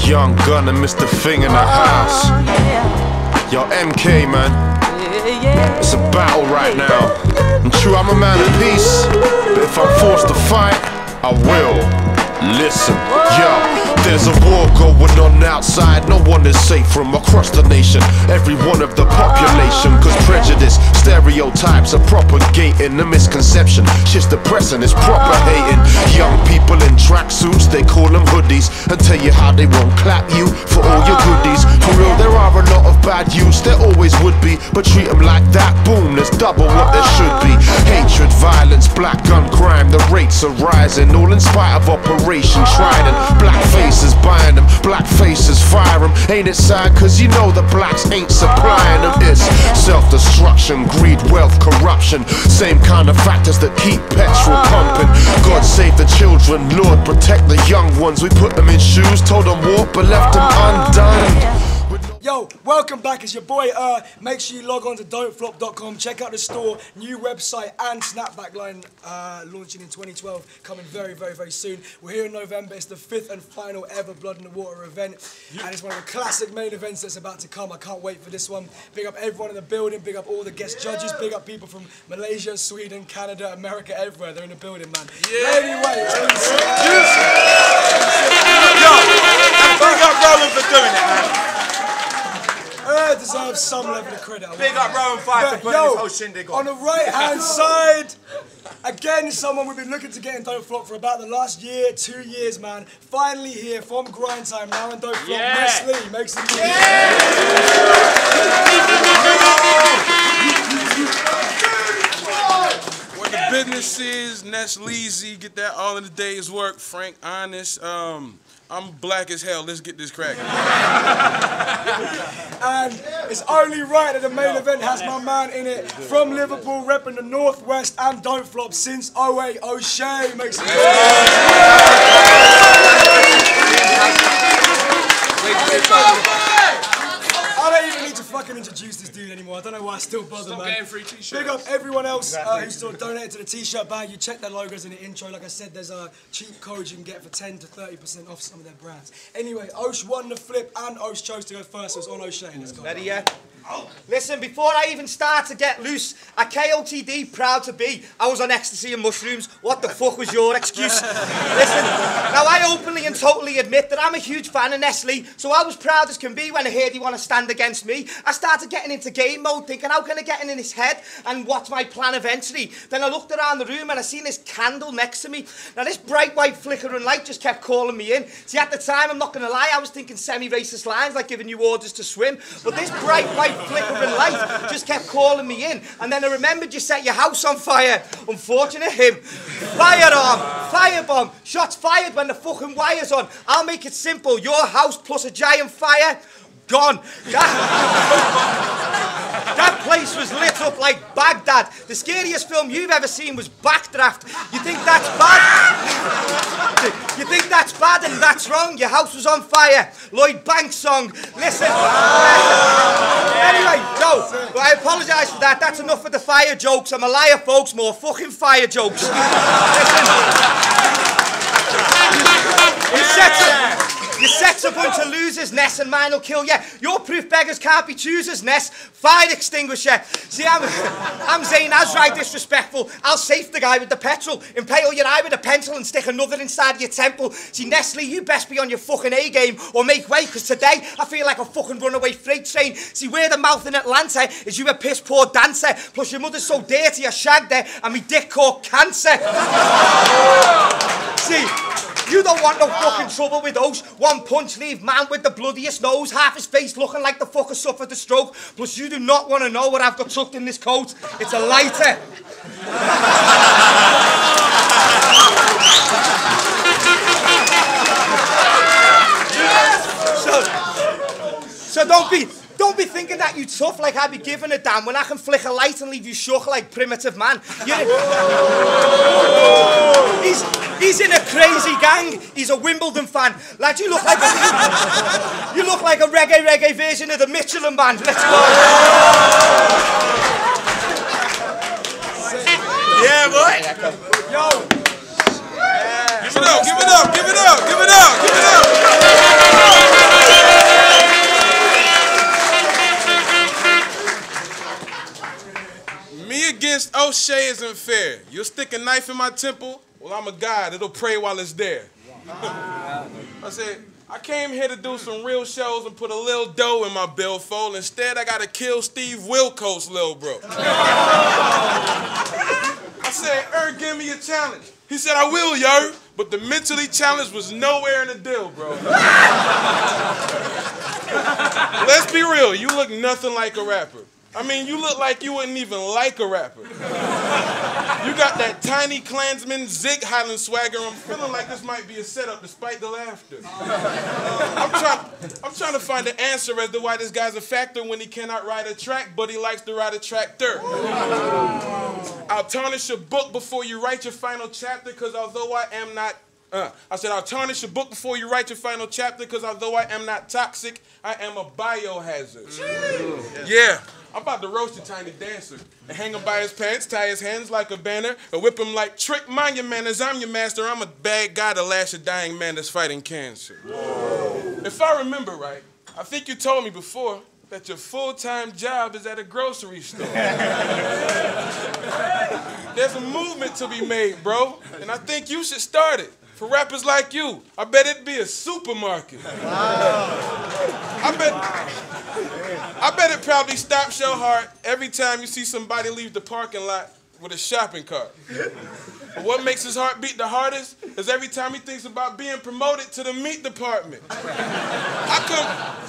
Young Gun and Mr. Thing in the house. Yo, MK, man. It's a battle right now. And true, I'm a man of peace, but if I'm forced to fight, I will. Listen, yo, there's a war going on outside. No one is safe from across the nation, every one of the population. Cause prejudice, stereotypes are propagating the misconception. Shit's depressing, it's proper hating. Young people in tracksuits, they call them hoodies, and tell you how they won't clap you for all your goodies. For real, there are a lot of bad youths, there always would be, but treat them like that, boom, there's double what there should be. Hatred, violence, black gun crime, the rates are rising, all in spite of Operation Trident. Black faces buying them, black faces fire them. Ain't it sad, cause you know the blacks ain't supplying them. It's self-destruction, greed, wealth, corruption, same kind of factors that keep petrol pumping. God save the children, Lord protect the young ones. We put them in shoes, told them walk, but left them undone. Yo, welcome back. It's your boy. Make sure you log on to don'tflop.com. Check out the store, new website, and snapback line launching in 2012. Coming very, very, very soon. We're here in November. It's the 5th and final ever Blood in the Water event, and it's one of the classic main events that's about to come. I can't wait for this one. Big up everyone in the building. Big up all the guest judges. Big up people from Malaysia, Sweden, Canada, America, everywhere. They're in the building, man. Yeah. Anyway, yo, big up Rowan for doing it, man. Deserves some level of credit. Big up Rowan 5 for putting this whole shindig on. On the right hand side, again, someone we've been looking to get in Don't Flop for about the last year, 2 years, man. Finally here from Grind Time, now in Don't Flop. NESS makes some music. What the business is, NESS Leezy, get that all in the day's work. Frank, honest. I'm black as hell. Let's get this cracking. And it's only right that the main event has my man in it from Liverpool, repping the Northwest and Don't Flop since 08. OSHEA makes it. I don't even need to fucking introduce this dude anymore. I don't know why I still bother, man. Free t-shirts. Big up everyone else who still donated to the t-shirt bag. You check their logos in the intro. Like I said, there's cheap codes you can get for 10 to 30% off some of their brands. Anyway, Osh won the flip and Osh chose to go first, so it's on O'Shea. Let's go. Ready, yeah? Listen, before I even start to get loose, at KOTD, proud to be, I was on ecstasy and mushrooms. What the fuck was your excuse? Listen, now I openly and totally admit that I'm a huge fan of Nestle, so I was proud as can be when I heard he want to stand against me. I started getting into game mode, thinking, how can I get in his head and what's my plan eventually? Then I looked around the room and I seen this candle next to me. Now this bright white flickering light just kept calling me in. See, at the time, I'm not going to lie, I was thinking semi-racist lines like giving you orders to swim, but this bright white flickering light just kept calling me in. And then I remembered you set your house on fire. Unfortunate him. Firearm, firebomb, shots fired when the fucking wire's on. I'll make it simple. Your house plus a giant fire, gone. That place was lit up like Baghdad. The scariest film you've ever seen was Backdraft. You think that's bad? You think that's bad and that's wrong? Your house was on fire. Lloyd Banks song. Listen. Anyway, no, I apologise for that. That's enough of the fire jokes. I'm a liar, folks. More fucking fire jokes. Listen. You set a bunch of losers, NESS, and mine will kill you. Your proof beggars can't be choosers, NESS. Fire extinguisher. See, I'm Zayn Azrai disrespectful. I'll safe the guy with the petrol, impale your eye with a pencil and stick another inside your temple. See, Nestle, you best be on your fucking A-game or make way, because today I feel like a fucking runaway freight train. See, where the mouth in Atlanta is you a piss-poor dancer, plus your mother's so dirty I shagged her and me dick caught cancer. See, you don't want no fucking trouble with those. One punch leave man with the bloodiest nose, half his face looking like the fucker suffered a stroke. Plus you do not want to know what I've got tucked in this coat. It's a lighter. So don't be thinking that you tough like I be giving a damn when I can flick a light and leave you shook like primitive man. He's in a crazy gang. He's a Wimbledon fan. Lad, you look like a reggae version of the Michelin Band. Let's go. Yeah, boy. Yo. Give it up, give it up, give it up, give it up, give it up. against OSHEA isn't fair. You'll stick a knife in my temple, well, I'm a God. It'll pray while it's there. I said, I came here to do some real shows and put a little dough in my billfold. Instead, I gotta kill Steve Wilco's little bro. I said, give me a challenge. He said, I will, yo. But the mentally challenged was nowhere in the deal, bro. Let's be real, you look nothing like a rapper. I mean, you look like you wouldn't even like a rapper. You got that tiny Klansman Zig Highland swagger. I'm feeling like this might be a setup despite the laughter. I'm trying to find the answer as to why this guy's a factor when he cannot ride a track, but he likes to ride a tractor. I'll tarnish your book before you write your final chapter, because although I am not I'll tarnish your book before you write your final chapter, because although I am not toxic, I am a biohazard. Yeah, I'm about to roast your tiny dancer and hang him by his pants, tie his hands like a banner, and whip him like trick mind your manners. I'm your master. I'm a bad guy to lash a dying man that's fighting cancer. If I remember right, I think you told me before that your full-time job is at a grocery store. There's a movement to be made, bro, and I think you should start it. For rappers like you, I bet it'd be a supermarket. I bet it probably stops your heart every time you see somebody leave the parking lot with a shopping cart. But what makes his heart beat the hardest is every time he thinks about being promoted to the meat department.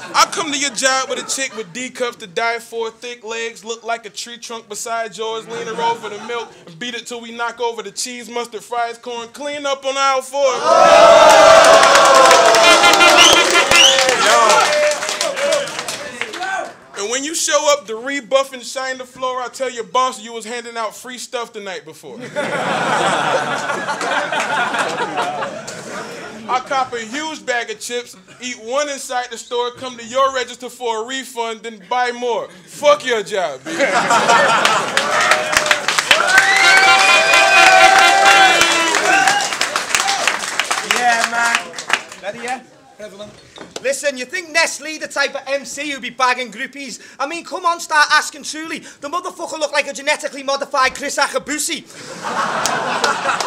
I come to your job with a chick with D cups to die for, thick legs, look like a tree trunk beside yours, lean her over the milk and beat it till we knock over the cheese, mustard, fries, corn, clean up on aisle 4. And when you show up to rebuff and shine the floor, I tell your boss you was handing out free stuff the night before. I cop a huge bag of chips, eat one inside the store, come to your register for a refund, then buy more. Fuck your job, bitch. Yeah, man. Ready, yeah? Listen, you think Nestle the type of MC who'd be bagging groupies? I mean, come on, start asking truly. The motherfucker looked like a genetically modified Chris Akabusi.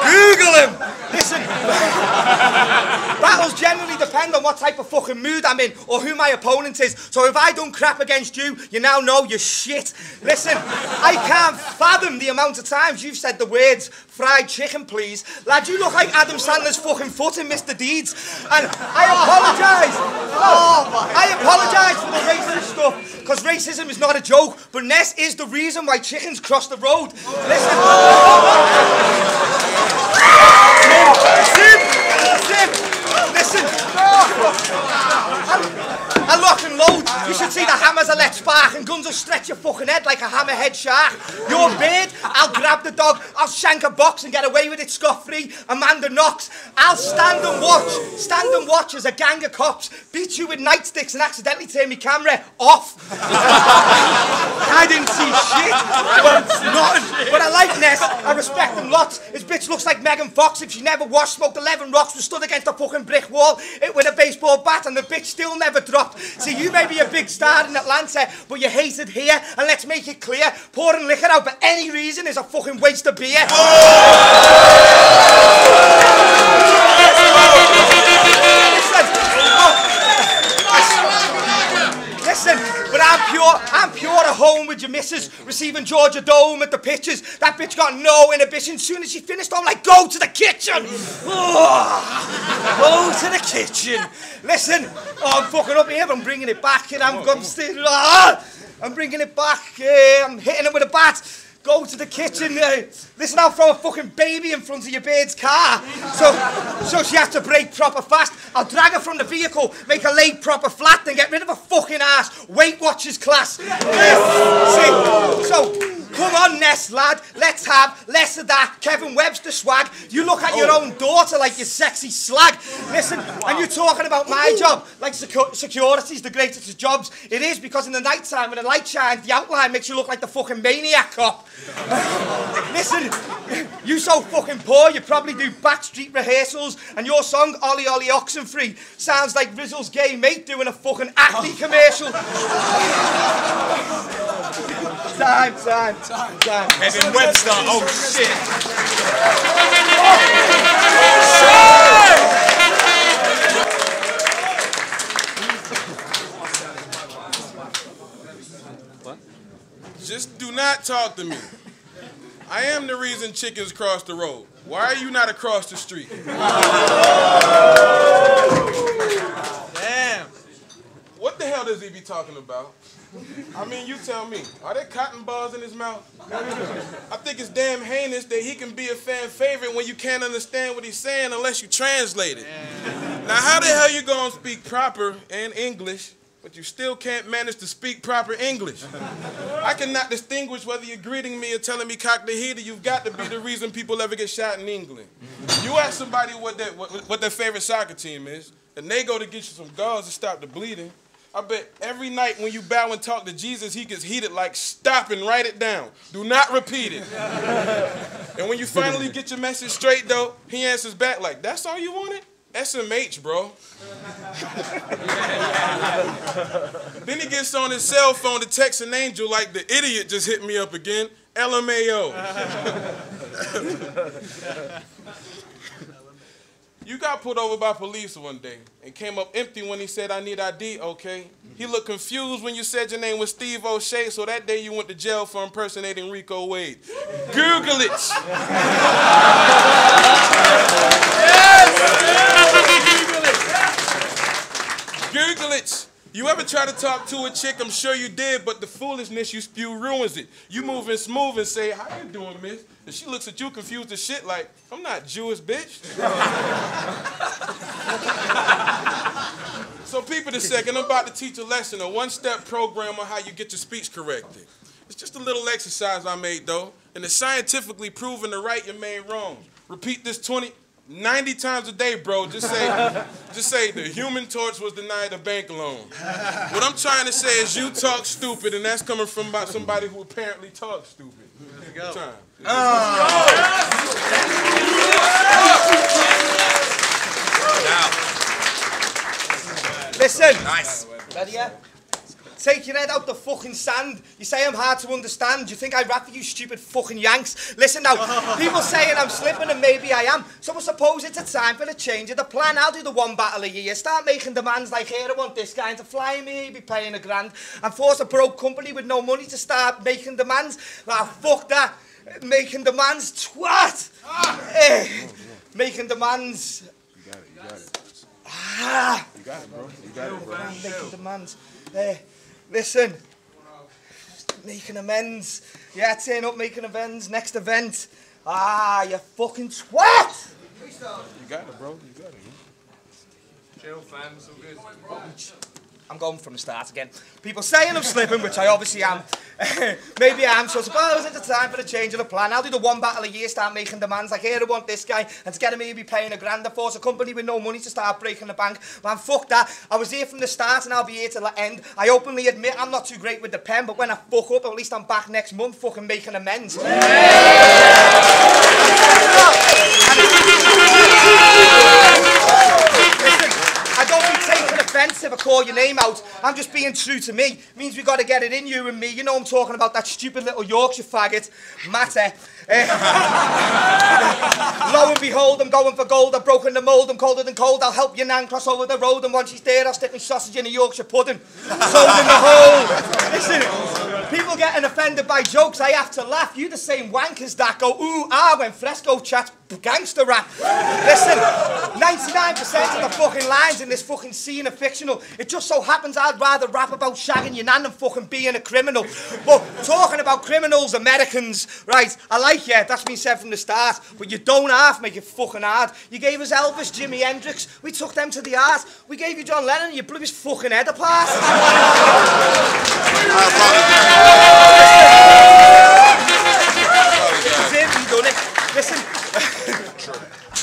Google him! Listen, battles generally depend on what type of fucking mood I'm in or who my opponent is. So if I don't crap against you, you now know you're shit. Listen, I can't fathom the amount of times you've said the words, fried chicken, please. Lad, you look like Adam Sandler's fucking foot in Mr. Deeds. And I apologise. I apologise for the racist stuff, because racism is not a joke, but Ness is the reason why chickens cross the road. Listen. Listen. I lock and load. You should see the hammers I let spark and guns will stretch your fucking head like a hammerhead shark. Your beard, I'll grab the dog, I'll shank a box and get away with it scot-free. Amanda Knox, I'll stand and watch as a gang of cops beat you with nightsticks and accidentally turn my camera off. I didn't see shit, but I like Ness, I respect him lots. His bitch looks like Megan Fox if she never washed, smoked 11 rocks, was stood against a fucking brick wall, hit with a baseball bat and the bitch still never dropped. See, you may be a big star in Atlanta, but you're hated here, and let's make it clear, pouring liquor out for any reason is a fucking waste of beer. Listen, but I'm pure at home with your missus, receiving Georgia Dome at the pitches. That bitch got no inhibition. Soon as she finished, I'm like, go to the kitchen. Go to the kitchen. Listen, I'm fucking up here, but I'm bringing it back, and I'm bringing it back. I'm hitting it with a bat. Go to the kitchen. Listen, I'll throw a fucking baby in front of your bird's car. So she has to brake proper fast. I'll drag her from the vehicle, make her lay proper flat, then get rid of her fucking ass. Weight Watchers class. See, so come on, Ness, lad. Let's have less of that Kevin Webster swag. You look at your own daughter like you're sexy slag. Listen, and you're talking about my job like security's the greatest of jobs. It is, because in the night time when the light shines, the outline makes you look like the fucking maniac cop. Listen, you so fucking poor, you probably do backstreet rehearsals, and your song, Ollie Ollie Oxenfree, sounds like Rizzle's gay mate doing a fucking Acne commercial. Time. And then Webster, oh shit. Just do not talk to me. I am the reason chickens cross the road. Why are you not across the street? Damn. What the hell does he be talking about? I mean, you tell me. Are there cotton balls in his mouth? I think it's damn heinous that he can be a fan favorite when you can't understand what he's saying unless you translate it. Now, how the hell you gonna speak proper and English, but you still can't manage to speak proper English? I cannot distinguish whether you're greeting me or telling me cock the heater. You've got to be the reason people ever get shot in England. You ask somebody what their favorite soccer team is, and they go to get you some gauze to stop the bleeding. I bet every night when you bow and talk to Jesus, he gets heated like, stop and write it down. Do not repeat it. And when you finally get your message straight, though, he answers back like, that's all you wanted? SMH, bro. Then he gets on his cell phone to text an angel like, the idiot just hit me up again. LMAO. You got pulled over by police one day and came up empty when he said, I need ID, okay? He looked confused when you said your name was Steve O'Shea, so that day you went to jail for impersonating Rico Wade. Google it. Google it. You ever try to talk to a chick? I'm sure you did, but the foolishness you spew ruins it. You moving smooth and say, how you doing, miss? And she looks at you confused as shit like, I'm not Jewish, bitch. So peep it a second, I'm about to teach a lesson, a one-step program on how you get your speech corrected. It's just a little exercise I made, though, and it's scientifically proven to right your main wrongs. Repeat this 90 times a day, bro. Just say the Human Torch was denied a bank loan. What I'm trying to say is you talk stupid, and that's coming from somebody who apparently talks stupid. Let's go. Time. Listen. Nice. Ready, yeah? Take your head out the fucking sand. You say I'm hard to understand. Do you think I rap for you stupid fucking Yanks? Listen now, people saying I'm slipping and maybe I am. So I suppose it's a time for the change of the plan. I'll do the one battle a year. Start making demands like, here, I want this guy to fly me, be paying $1,000. And force a broke company with no money to start making demands. Ah, fuck that. Making demands, twat. Making demands. You got it. Ah. You got it, bro. You got it, bro. Making demands. Listen, making amends. Yeah, turn up, making amends. Next event. Ah, you fucking twat! You got it, bro. You got it. Chill, fam. It's all good. I'm going from the start again. People saying I'm slipping, which I obviously am. Maybe I am, so I suppose it's a time for the change of the plan. I'll do the one battle a year, start making demands like, here, I want this guy, and to get him, he'll be paying $1,000 to force a company with no money to start breaking the bank. Man, fuck that. I was here from the start, and I'll be here till the end. I openly admit I'm not too great with the pen, but when I fuck up, at least I'm back next month fucking making amends. I don't be taking offence if I call your name out. I'm just being true to me. It means we got to get it in, you and me. You know I'm talking about that stupid little Yorkshire faggot, Matter. Lo and behold, I'm going for gold. I've broken the mould. I'm colder than cold. I'll help your nan cross over the road, and once she's there, I'll stick my sausage in a Yorkshire pudding. Sold in the hole. Listen, people getting offended by jokes. I have to laugh. You the same wankers that go ooh ah when Fresco chats gangster rap. Listen, 99% of the fucking lines in this fucking scene are fictional. It just so happens I'd rather rap about shagging your nan than fucking being a criminal. But talking about criminals, Americans, right, I like you, that's been said from the start, but you don't half make it fucking hard. You gave us Elvis, Jimi Hendrix, we took them to the art. We gave you John Lennon, you blew his fucking head apart. Listen,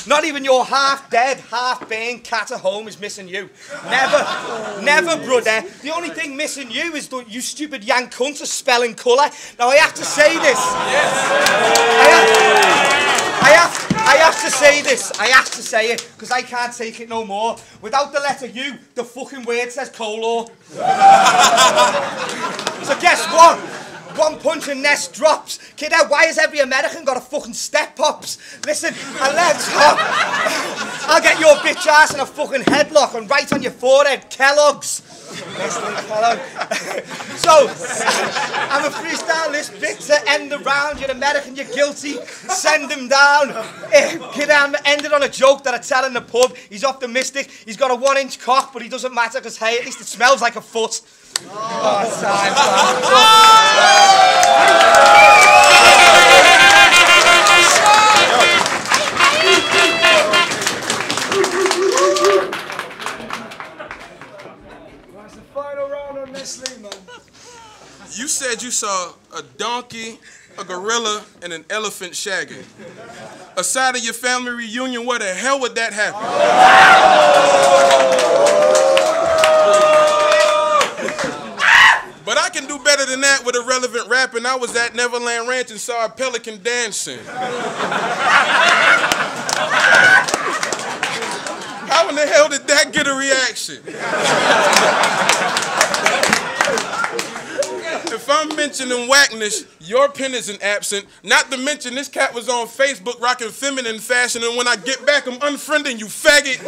not even your half-dead, half-burned cat at home is missing you. Never, brother. The only thing missing you is you stupid yank cunt of spelling colour. Now, I have to say this. I have to say this. I have to say it, because I can't take it no more. Without the letter U, the fucking word says color. So guess what? One punch and Ness drops. Kid out, why has every American got a fucking step pops? Listen, and let's hop. I'll get your bitch ass in a fucking headlock and right on your forehead, Kellogg's. Kellogg. So, I'm a freestyle this bit to end the round. You're American, you're guilty. Send him down. Kid, I'm ended on a joke that I tell in the pub. He's optimistic. He's got a 1-inch cock, but he doesn't matter because, hey, at least it smells like a foot. Oh, time. That's the final round on Nestle, man. You said you saw a donkey, a gorilla, and an elephant shagging. Aside of your family reunion, where the hell would that happen? But I can do better than that with irrelevant rapping. I was at Neverland Ranch and saw a pelican dancing. How in the hell did that get a reaction? If I'm mentioning whackness, your pen isn't absent. Not to mention this cat was on Facebook rocking feminine fashion, and when I get back, I'm unfriending you, faggot.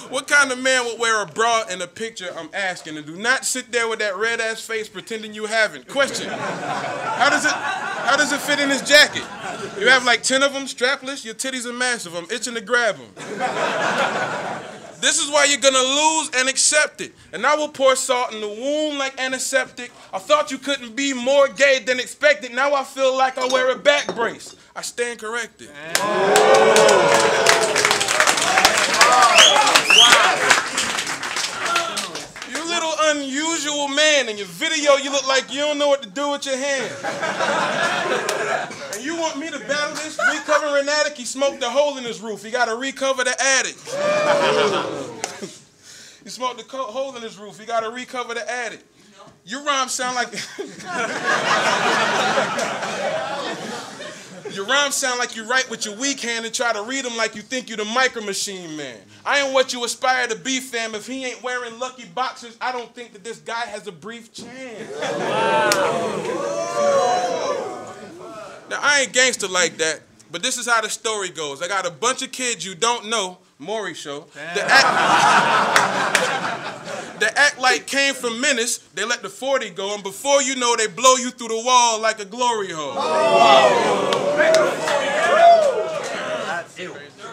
What kind of man would wear a bra in a picture, I'm asking, and do not sit there with that red-ass face pretending you haven't. Question, how does it fit in his jacket? You have like 10 of them, strapless, your titties are massive, I'm itching to grab them. This is why you're gonna lose and accept it. And I will pour salt in the wound like antiseptic. I thought you couldn't be more gay than expected. Now I feel like I wear a back brace. I stand corrected. You little unusual man. In your video, you look like you don't know what to do with your hands. And you want me to battle this? Recovering attic, he smoked a hole in his roof. He got to recover the attic. He smoked a hole in his roof. He got to recover the attic. Your rhymes sound like... Your rhymes sound like you write with your weak hand and try to read them like you think you the Micro Machine Man. I ain't what you aspire to be, fam. If he ain't wearing lucky boxers, I don't think that this guy has a brief chance. Now, I ain't gangster like that, but this is how the story goes. I got a bunch of kids you don't know, Maury show, that act like came from Menace. They let the 40 go, and before you know, they blow you through the wall like a glory hole.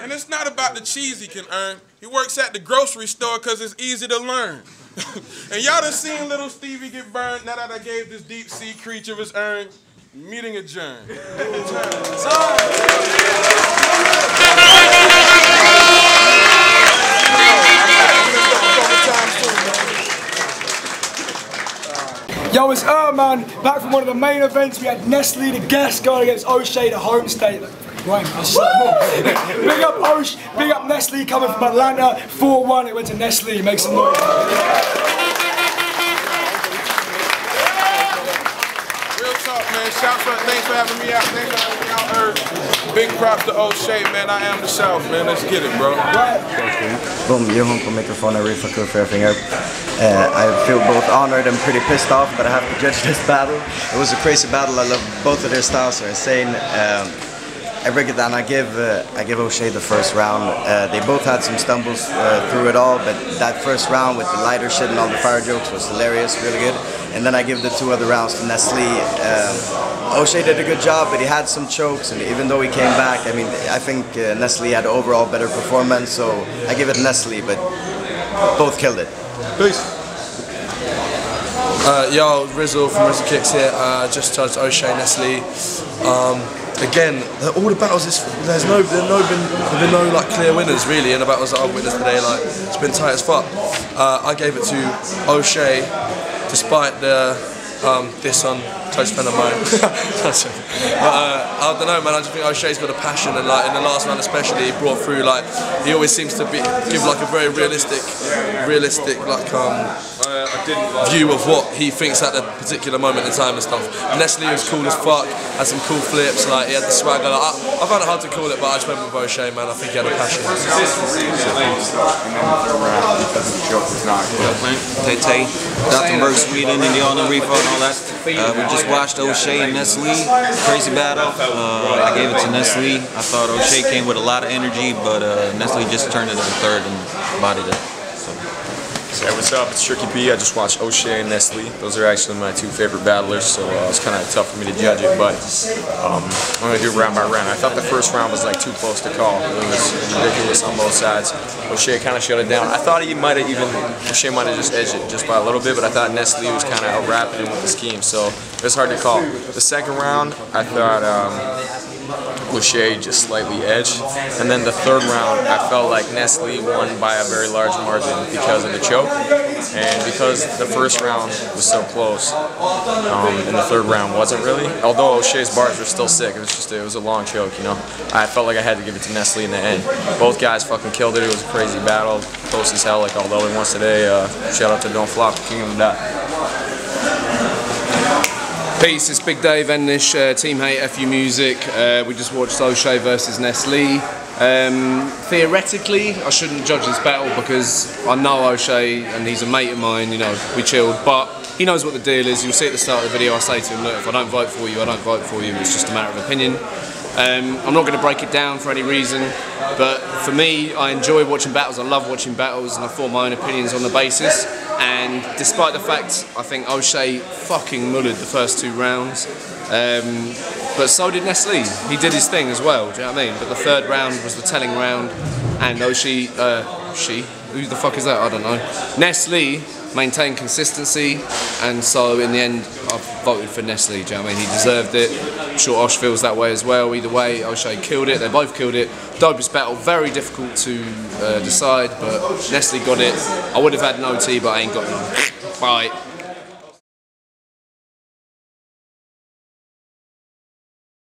And it's not about the cheese he can earn. He works at the grocery store because it's easy to learn. And y'all done seen little Stevie get burned. Now that I gave this deep sea creature his urn, meeting adjourned. Yo, it's man, back from one of the main events. We had Nestle, the guest, going against OSHEA, the home state. Right, big up OSHEA, big up Nestle coming from Atlanta, 4-1, it went to Nestle, make some noise. Real talk, man, thanks for having me out, Big props to OSHEA, man, I am the South, man, let's get it, bro. Boom, Johan på mikrofonen, Rifa Kull för finger. I feel both honored and pretty pissed off, but I have to judge this battle. It was a crazy battle. I love both of their styles. They're insane. I break it down. I give OSHEA the first round. They both had some stumbles through it all, but that first round with the lighter shit and all the fire jokes was hilarious, really good. And then I give the 2 other rounds to Nestle. OSHEA did a good job, but he had some chokes, and even though he came back, I mean, I think Nestle had overall better performance, so I give it Nestle, but both killed it. Peace. Yo, Rizzle from Rizzle Kicks here. Just judged OSHEA, Nestle. Again, all the battles, there's been no like clear winners really in the battles that I've witnessed today. Like it's been tight as fuck. I gave it to OSHEA, despite the diss on close friend of mine. But I don't know, man. I just think OSHEA's got a passion, and like in the last round especially, he brought through like he always seems to give like a very realistic like view of what he thinks at the particular moment in time and stuff. Nestle was cool as fuck, had some cool flips, like he had the swagger. Like, I found it hard to call it, but I just went with OSHEA, man. I think he had a passion. Tay, Dr. Sweden, and all the reefer and all that. We just watched OSHEA and Nestle, crazy battle. I gave it to Nestle. I thought OSHEA came with a lot of energy, but Nestle just turned it in third and bodied it. Hey, what's up? It's Tricky B. I just watched OSHEA and Nestle. Those are actually my two favorite battlers, so it's kind of tough for me to judge it, but I'm going to do round by round. I thought the first round was like too close to call. It was ridiculous on both sides. OSHEA kind of shut it down. I thought he might have OSHEA might have just edged it just by a little bit, but I thought Nestle was kind of out-rapping him with the scheme, so it was hard to call. The second round, I thought OSHEA just slightly edged, and then the third round, I felt like Nestle won by a very large margin because of the choke, and because the first round was so close, and the third round wasn't really. Although OSHEA's bars were still sick, it was a long choke, you know. I felt like I had to give it to Nestle in the end. Both guys fucking killed it. It was a crazy battle, close as hell, like all the other ones today. Shout out to Don't Flop, King of the Dot. Peace, it's Big Dave, NESS, Team Hate, FU Music. We just watched OSHEA versus Nestle. Theoretically, I shouldn't judge this battle because I know OSHEA and he's a mate of mine, you know, we chilled, but he knows what the deal is. You'll see at the start of the video, I say to him, look, if I don't vote for you, I don't vote for you, it's just a matter of opinion. I'm not going to break it down for any reason, but for me, I enjoy watching battles, I love watching battles, and I form my own opinions on the basis. And despite the fact I think OSHEA fucking mullered the first two rounds, but so did Nestle. He did his thing as well, do you know what I mean? But the third round was the telling round, and OSHEA, who the fuck is that? I don't know. Nestle maintained consistency, and so in the end I voted for Nestle, do you know what I mean? He deserved it. I'm sure Osh feels that way as well. Either way, OSHEA killed it, they both killed it. Dopest battle, very difficult to decide, but Nestle got it. I would have had an OT, but I ain't got none. Bye.